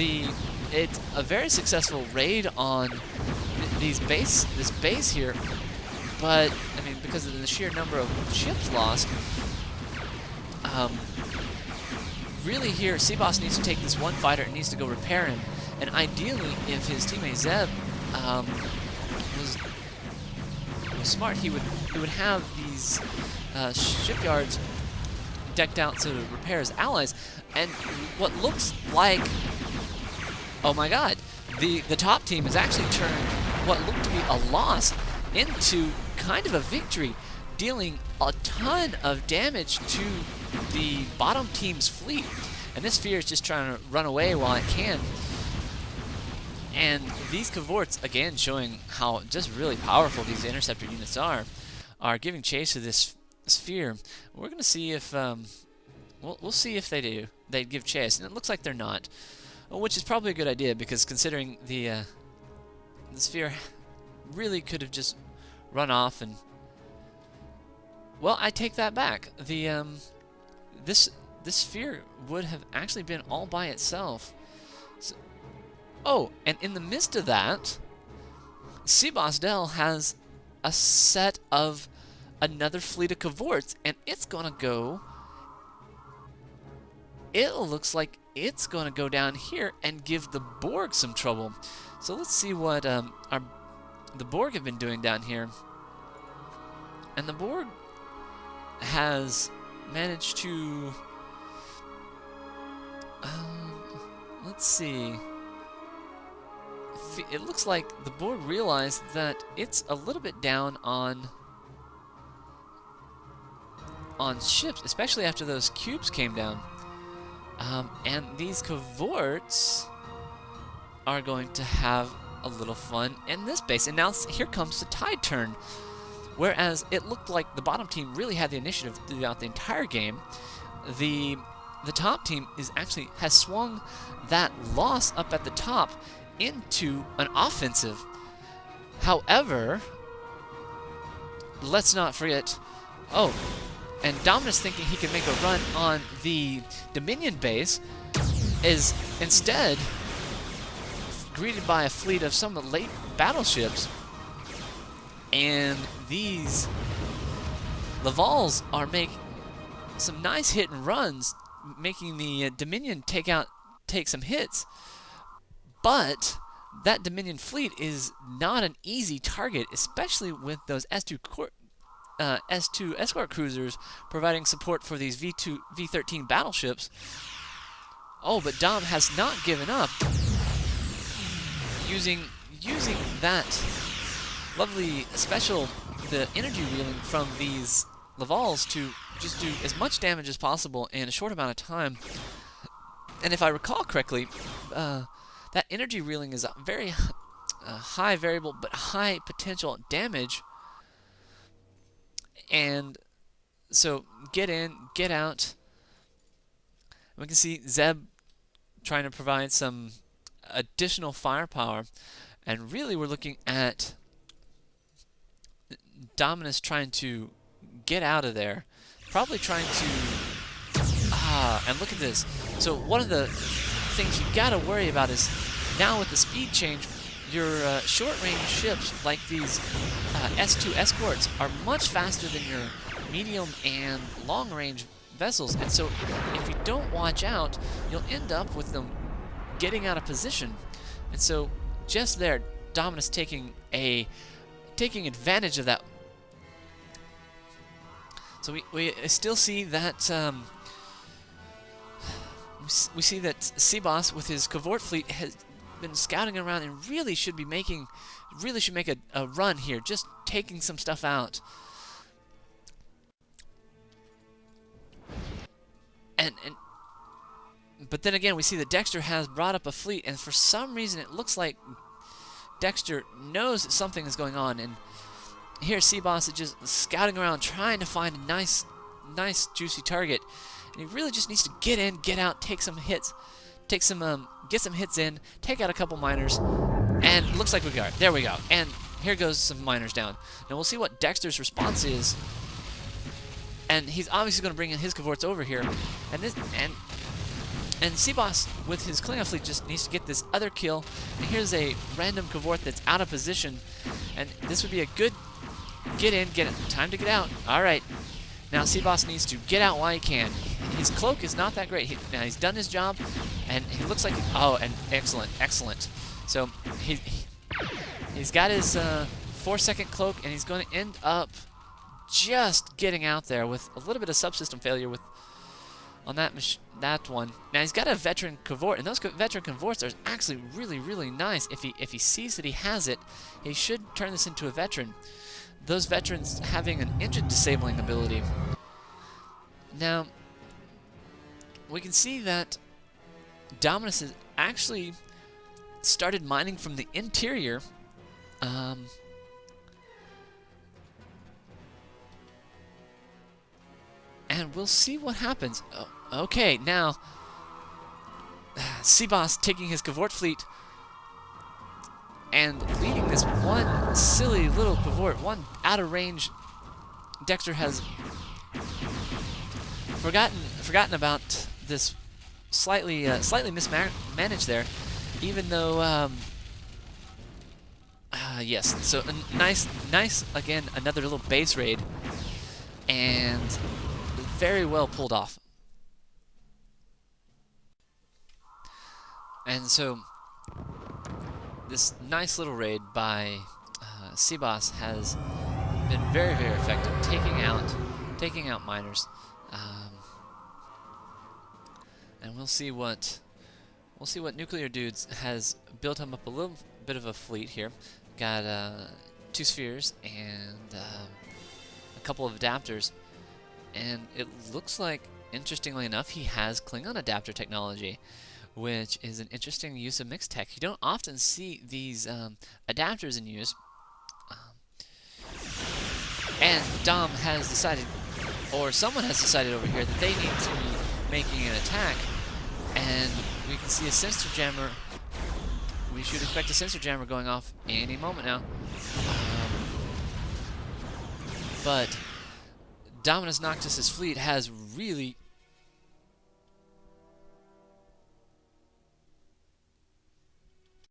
it's a very successful raid on this base here, but I mean, because of the sheer number of ships lost, really here, Seaboss needs to take this one fighter and needs to go repair him. And ideally, if his teammate Zeb was smart, he would have these shipyards decked out to repair his allies. And what looks like, oh my God, the top team has actually turned what looked to be a loss into kind of a victory, dealing a ton of damage to the bottom team's fleet. And this sphere is just trying to run away while it can. And these cavorts, again, showing how just really powerful these interceptor units are giving chase to this sphere. We're going to see if, we'll see if they give chase. And it looks like they're not, which is probably a good idea, because considering the sphere really could have just run off and, well, I take that back. This sphere would have actually been all by itself. So, oh, and in the midst of that, Seaboss Dell has a set of another fleet of cavorts, and it's gonna go. It looks like it's gonna go down here and give the Borg some trouble. So let's see what the Borg have been doing down here. And the Borg has managed to, let's see. It looks like the Borg realized that it's a little bit down on ships, especially after those cubes came down. And these cavorts are going to have a little fun in this base. And now here comes the tide turn. Whereas it looked like the bottom team really had the initiative throughout the entire game, the top team has swung that loss up at the top into an offensive. However, let's not forget, oh, and Dominus, thinking he can make a run on the Dominion base, is instead greeted by a fleet of some late battleships. And these Lavals are making some nice hit and runs, making the Dominion take some hits. But that Dominion fleet is not an easy target, especially with those S2 escort cruisers providing support for these V13 battleships. Oh, but Dom has not given up, using that lovely special, the energy reeling from these Lavals to just do as much damage as possible in a short amount of time. And if I recall correctly, that energy reeling is a very high variable but high potential damage. And so get in, get out. We can see Zeb trying to provide some additional firepower. And really we're looking at Dominus trying to get out of there. Probably trying to... and look at this. So one of the things you gotta worry about is, now with the speed change, your short-range ships, like these S2 escorts, are much faster than your medium and long-range vessels. And so if you don't watch out, you'll end up with them getting out of position. And so just there, Dominus taking advantage of that. So we still see that we see that Seaboss with his cavort fleet has been scouting around and really should make a run here, just taking some stuff out. But then again, we see that Dexter has brought up a fleet, and for some reason it looks like Dexter knows that something is going on, and here Seaboss is just scouting around trying to find a nice juicy target. And he really just needs to get in, get out, take some hits, get some hits in, take out a couple miners, and looks like we got it. There we go. And here goes some miners down. Now we'll see what Dexter's response is. And he's obviously going to bring in his cavorts over here. And And Seaboss, with his Klingon fleet, just needs to get this other kill. And here's a random Cavort that's out of position. And this would be a good get in, time to get out. All right. Now Seaboss needs to get out while he can. His cloak is not that great. Now he's done his job, and he looks like... Oh, and excellent, excellent. So he's got his 4-second cloak, and he's going to end up just getting out there with a little bit of subsystem failure on that one. Now he's got a veteran Cavort, and those veteran Cavorts are actually really, really nice. If he sees that he has it, he should turn this into a veteran. Those veterans having an engine disabling ability. Now, we can see that Dominus has actually started mining from the interior. And we'll see what happens. Oh, okay, now Seaboss taking his Cavort fleet and leading this one silly little Cavort, one out of range. Dexter has forgotten about this slightly mismanaged there, even though yes. So nice again, another little base raid, and very well pulled off. And so this nice little raid by Seaboss has been very, very effective, taking out miners. And we'll see what Nuclear Dudes has built him up a little bit of a fleet here. Got 2 spheres and a couple of adapters, and it looks like, interestingly enough, he has Klingon adapter technology, which is an interesting use of mixed tech. You don't often see these adapters in use. And Dom has decided, or someone has decided over here, that they need to be making an attack. And we can see a sensor jammer. We should expect a sensor jammer going off any moment now. But Dominus Noctis's fleet has really